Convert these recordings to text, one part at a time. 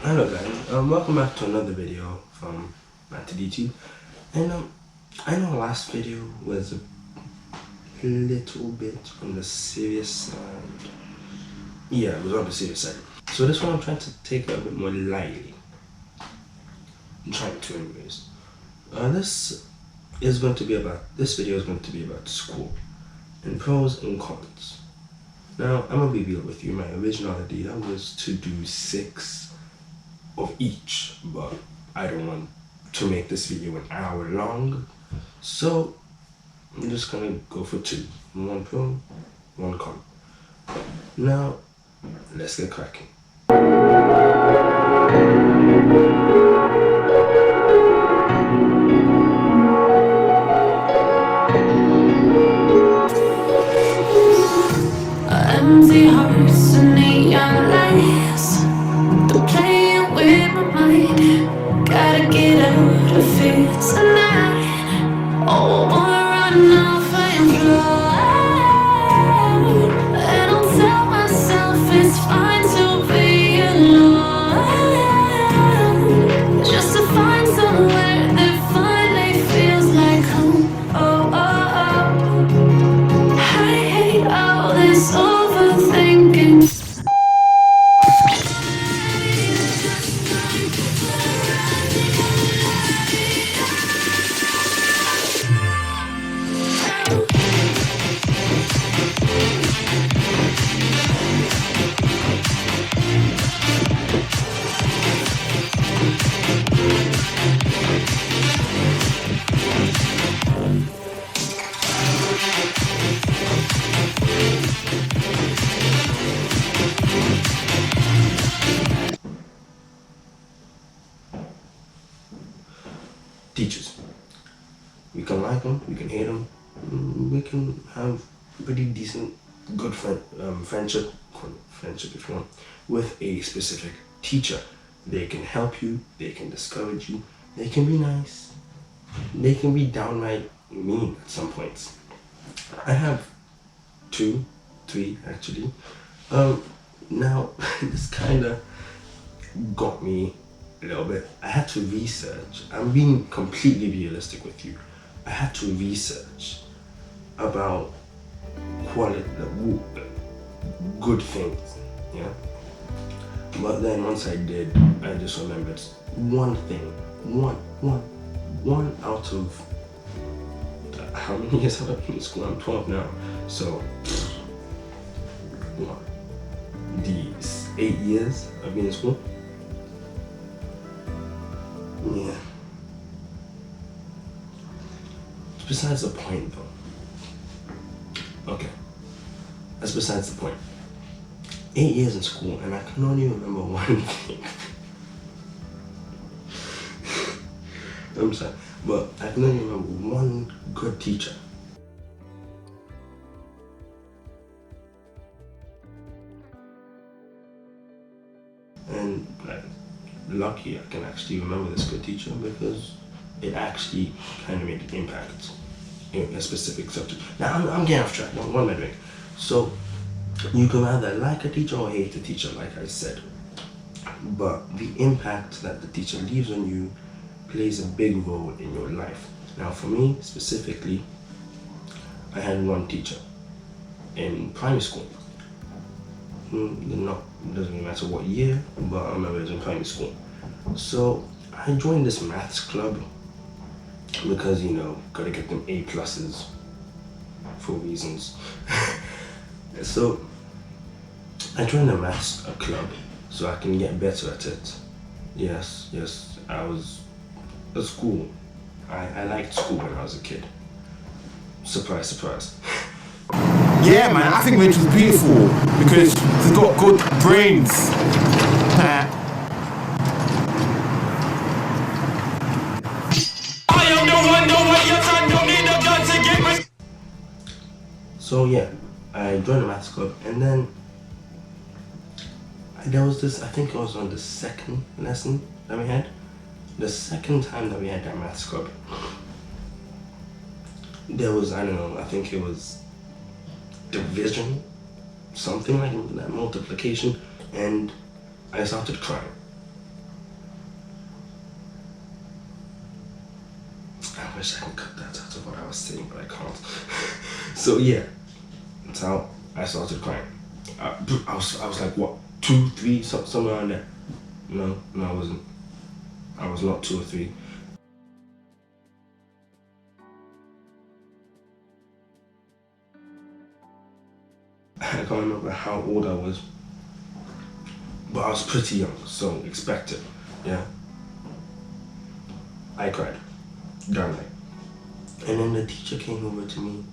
Hello guys, welcome back to another video from Matt DT. And I know last video was a little bit on the serious side. Yeah, it was on the serious side. So this one I'm trying to take it a bit more lightly. I'm trying to anyways. This video is going to be about school and pros and cons. Now I'm gonna be real with you. My original idea was to do 6 of each, but I don't want to make this video an hour long, so I'm just gonna go for 2. 1 pro, 1 con. Now let's get cracking. Empty hearts and neon lights, they're playing with my mind. Gotta get out of here tonight. Oh, I wanna run off and fly. And I'll tell myself it's fine to be alone, just to find somewhere that finally feels like home. Oh, oh, oh. I hate all this overthinking. Teachers. We can like them, we can hate them, we can have pretty decent, good friendship if you want, with a specific teacher. They can help you, they can discourage you, they can be nice, they can be downright mean at some points. I have 2, 3 actually. Now this kind of got me a little bit. I had to research. I'm being completely realistic with you. I had to research about good things, yeah. But then once I did, I just remembered one thing. One out of how many years have I been in school? I'm 12 now. So these 8 years I've been in school. Yeah. Besides the point though. Okay. That's besides the point. 8 years in school and I can only remember one thing. I'm sorry. But I can only remember one good teacher. And lucky I can actually remember this good teacher because it actually kind of made an impact in a specific subject. Now I'm getting off track. What am I doing? So you can either like a teacher or hate a teacher, like I said. But the impact that the teacher leaves on you plays a big role in your life. Now for me specifically, I had one teacher in primary school. It doesn't really matter what year, but I remember it was in primary school. So I joined this maths club because, gotta get them A+ for reasons. So I joined the maths club so I can get better at it. Yes, I was at school. I liked school when I was a kid. Surprise, surprise. Yeah, man, I think Rachel's beautiful because she's got good brains. So yeah, I joined the maths club and then there was this, I think it was on the second lesson that we had. The second time that we had that maths club, there was, I don't know, I think it was division, something like that, multiplication, and I started crying. I wish I could cut that out of what I was saying, but I can't. So yeah, that's how I started crying. I was like, what, 2, 3, somewhere around there. No, I wasn't. I was not 2 or 3. I can't remember how old I was, but I was pretty young, so expect it. Yeah. I cried. Darn it. And then the teacher came over to me,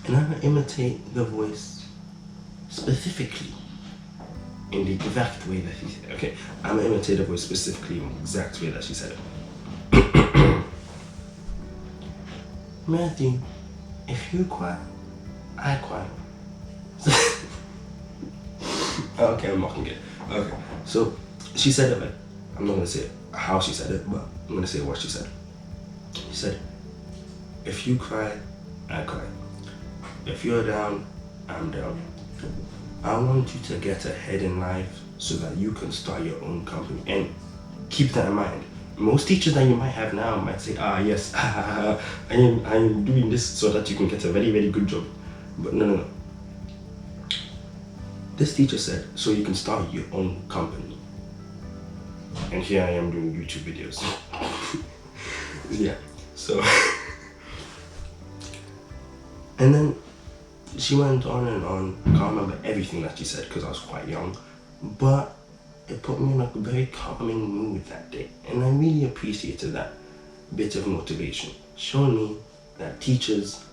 and I'm gonna imitate the voice specifically in the exact way that she said it. Okay, I'm gonna imitate the voice specifically in the exact way that she said it. Matthew, if you cry, I cry. Okay, I'm mocking it. Okay, so she said it like, I'm not gonna say how she said it, but I'm gonna say what she said. She said, if you cry, I cry. If you're down, I'm down. I want you to get ahead in life so that you can start your own company. And keep that in mind. Most teachers that you might have now might say, yes, I am doing this so that you can get a very, very good job. But no. This teacher said, so you can start your own company. And here I am doing YouTube videos. Yeah, so. And then she went on and on. I can't remember everything that she said because I was quite young. But it put me in a very calming mood that day. And I really appreciated that bit of motivation. Showing me that teachers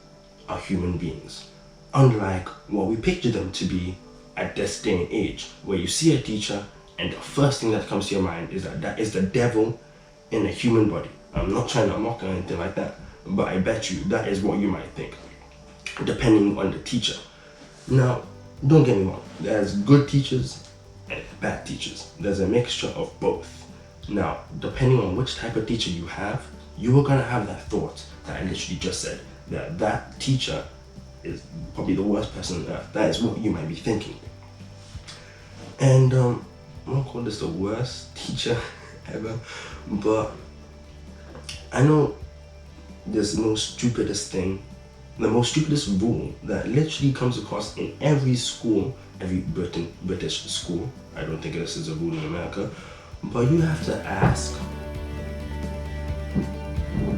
are human beings. Unlike what we picture them to be at this day and age, where you see a teacher and the first thing that comes to your mind is that is the devil in a human body. I'm not trying to mock or anything like that, but I bet you that is what you might think, depending on the teacher. Now, don't get me wrong, there's good teachers and bad teachers. There's a mixture of both. Now, depending on which type of teacher you have, you are gonna have that thought that I literally just said, that teacher is probably the worst person on earth. That is what you might be thinking. And I won't call this the worst teacher ever, but I know there's the most stupidest thing, the most stupidest rule that literally comes across in every school, every British school. I don't think this is a rule in America, but you have to ask.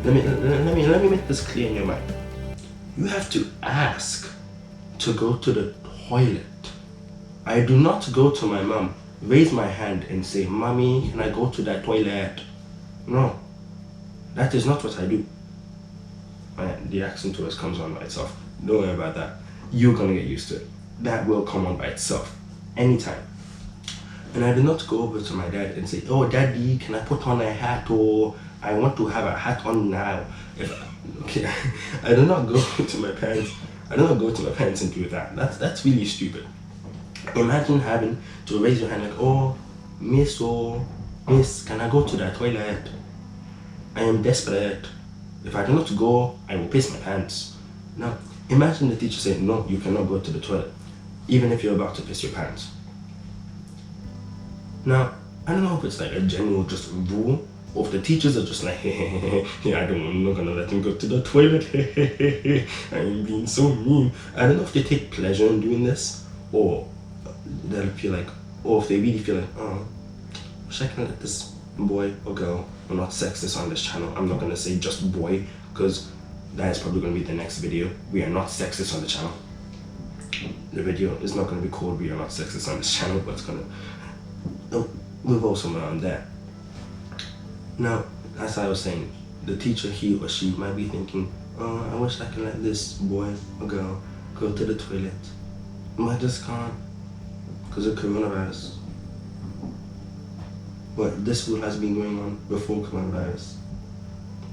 Let me make this clear in your mind. You have to ask to go to the toilet. I do not go to my mom, raise my hand and say, "Mommy, can I go to that toilet?" No, that is not what I do. The accent always comes on by itself. Don't worry about that. You're gonna get used to it. That will come on by itself, anytime. And I do not go over to my dad and say, "Oh, Daddy, can I put on a hat?" or "I want to have a hat on now." I do not go to my parents. I do not go to my parents and do that. That's really stupid. Imagine having to raise your hand like, "Oh, miss, can I go to the toilet? I am desperate. If I do not go, I will piss my pants." Now, imagine the teacher saying, "No, you cannot go to the toilet, even if you're about to piss your pants." Now, I don't know if it's like a general just rule, or if the teachers are just like, yeah, I'm not gonna let him go to the toilet. I'm being so mean. I don't know if they take pleasure in doing this, or they'll feel like, or if they really feel like, "Oh, wish I can let this boy or girl," we're not sexist on this channel. I'm not gonna say just boy, because that is probably gonna be the next video. We are not sexist on the channel. The video is not gonna be called "We Are Not Sexist" on this channel, but it's gonna revolve somewhere around there. Now, as I was saying, the teacher, he or she, might be thinking, "Oh, I wish I could let this boy or girl go to the toilet. But I just can't because of coronavirus." But this rule has been going on before coronavirus.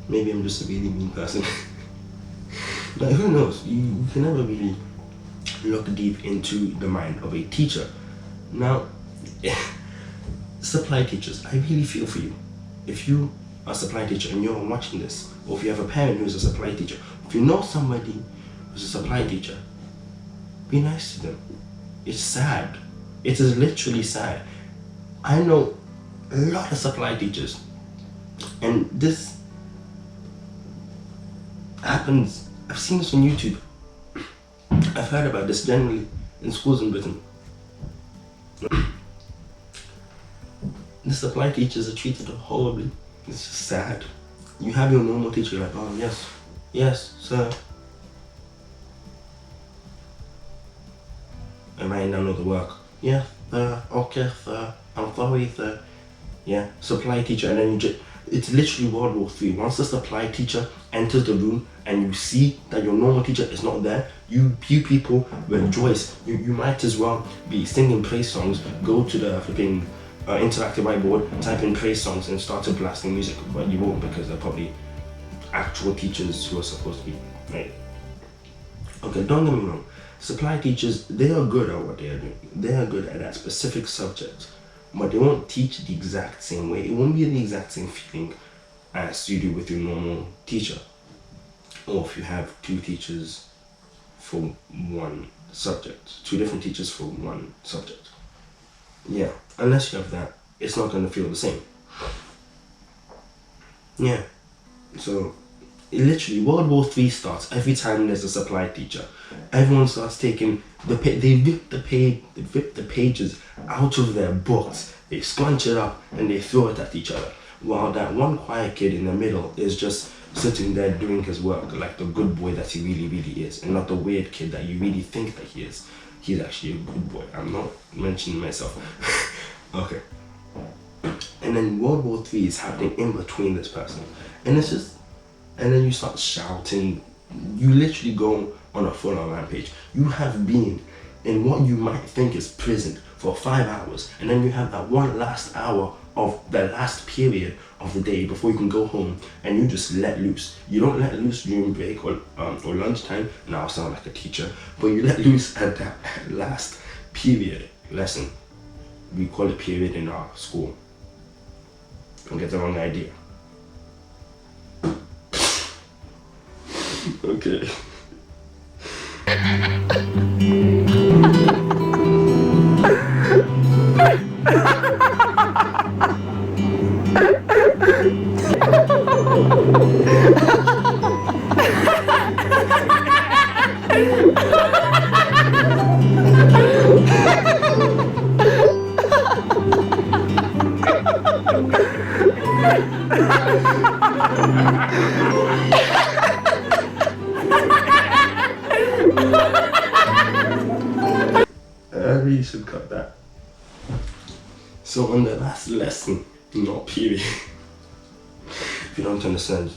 Maybe I'm just a really mean person. But who knows? You can never really look deep into the mind of a teacher. Now, supply teachers, I really feel for you. If you are a supply teacher and you're watching this, or if you have a parent who's a supply teacher, if you know somebody who's a supply teacher, be nice to them. It's sad. It is literally sad. I know a lot of supply teachers, and this happens. I've seen this on YouTube. I've heard about this generally in schools in Britain. The supply teachers are treated horribly. It's just sad. You have your normal teacher, you're like, oh yes, sir. And writing down all the work. Yeah, okay, sir. I'm sorry, sir. Yeah, supply teacher, and then it's literally World War III. Once the supply teacher enters the room and you see that your normal teacher is not there, you people rejoice. You might as well be singing praise songs, go to the flipping interactive whiteboard, type in praise songs and start blasting music, but you won't because they're probably actual teachers who are supposed to be, right? Okay, don't get me wrong. Supply teachers, they are good at what they are doing. They are good at that specific subject, but they won't teach the exact same way. It won't be the exact same feeling as you do with your normal teacher. Or if you have two teachers for one subject, two different teachers for one subject. Yeah, unless you have that, it's not going to feel the same. Yeah, so literally World War III starts every time there's a supply teacher. Everyone starts taking they rip the pages out of their books, they scrunch it up and they throw it at each other, while that one quiet kid in the middle is just sitting there doing his work like the good boy that he really is, and not the weird kid that you really think that he is. He's actually a good boy. I'm not mentioning myself. Okay. And then World War III is happening in between this person, and it's just, and then you start shouting. You literally go on a full-on rampage. You have been in what you might think is prison for 5 hours, and then you have that one last hour of the last period of the day before you can go home, and you just let loose. You don't let loose during break or lunchtime. Now I sound like a teacher, but you let loose at that last period lesson. We call it period in our school. Don't get the wrong idea. Okay. I really should cut that. So on the last lesson, not period. If you don't understand,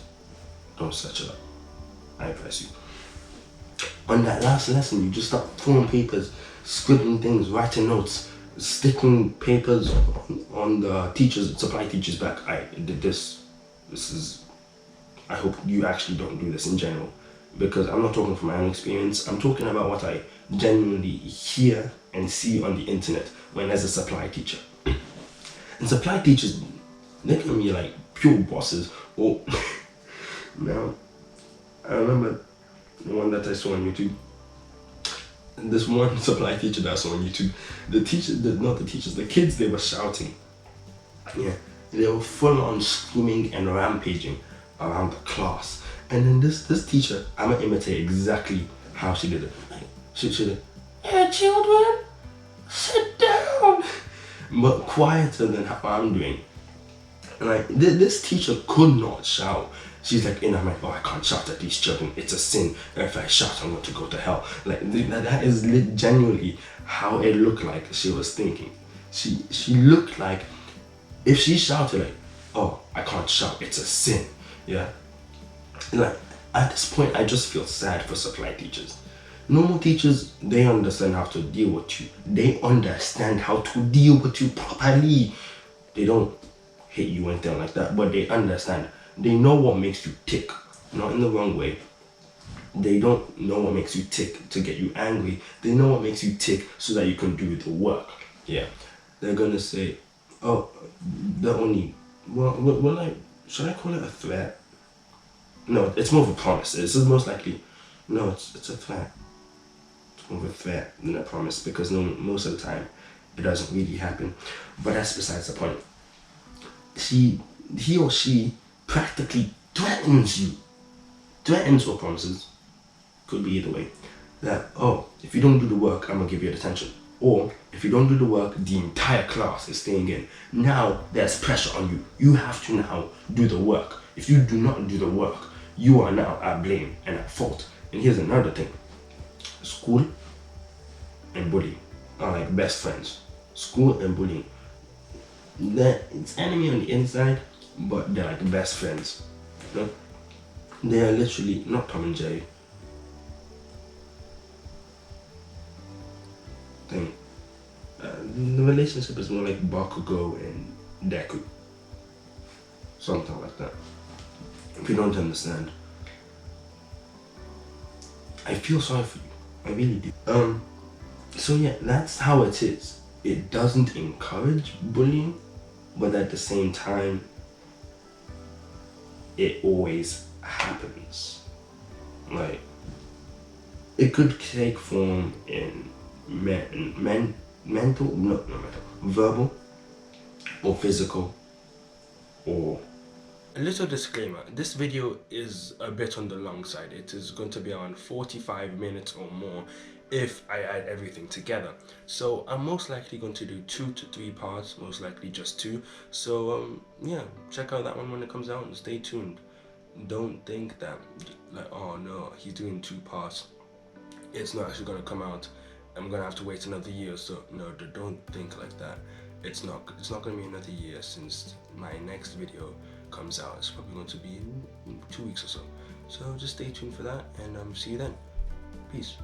don't search it up. I advise you. On that last lesson, you just start throwing papers, scribbling things, writing notes, sticking papers on the supply teacher's back. I did this. I hope you actually don't do this in general, because I'm not talking from my own experience. I'm talking about what I genuinely hear and see on the internet when there's a supply teacher. And supply teachers, they can be like pure bosses. Oh, now I remember the one that I saw on YouTube. This one supply teacher that I saw on YouTube. The kids, they were shouting. Yeah, they were full on screaming and rampaging around the class. And then this teacher, I'm gonna imitate exactly how she did it. Like, she did, "Hey children, sit down," but quieter than how I'm doing. And like this teacher could not shout. She's like in her mind, "Oh, I can't shout at these children. It's a sin. If I shout, I'm going to go to hell." Like that is genuinely how it looked like she was thinking. She looked like if she shouted like, "Oh, I can't shout. It's a sin." Yeah. Like at this point, I just feel sad for supply teachers. Normal teachers, they understand how to deal with you. They understand how to deal with you properly. They don't hate you or anything like that, but they understand. They know what makes you tick, not in the wrong way. They don't know what makes you tick to get you angry. They know what makes you tick so that you can do the work. Yeah, they're gonna say, "Oh, the only should I call it a threat? No, it's more of a promise. It's most likely, no, it's a threat. It's more of a threat than a promise, because most of the time it doesn't really happen. But that's besides the point. He or she practically threatens you. threatens or promises, could be either way, that, oh, if you don't do the work, I'm gonna give you detention. Or if you don't do the work, the entire class is staying in. Now there's pressure on you. You have to now do the work. If you do not do the work, you are now at blame and at fault. And here's another thing. School and bullying are like best friends. School and bullying, it's enemy on the inside, but they're like best friends. You know? They are literally not Tom and Jerry. Thing. The relationship is more like Bakugo and Deku. Something like that. If you don't understand, I feel sorry for you. I really do. So yeah, that's how it is. It doesn't encourage bullying, but at the same time, it always happens. Like, it could take form in verbal or physical, or a little disclaimer, this video is a bit on the long side. It is going to be around 45 minutes or more if I add everything together. So I'm most likely going to do 2 to 3 parts, most likely just 2. So yeah, check out that one when it comes out and stay tuned. Don't think that like, oh no, he's doing 2 parts, it's not actually going to come out, I'm going to have to wait another year. So no, don't think like that. It's not going to be another year since my next video comes out. It's probably going to be in 2 weeks or so. So just stay tuned for that, and see you then. Peace.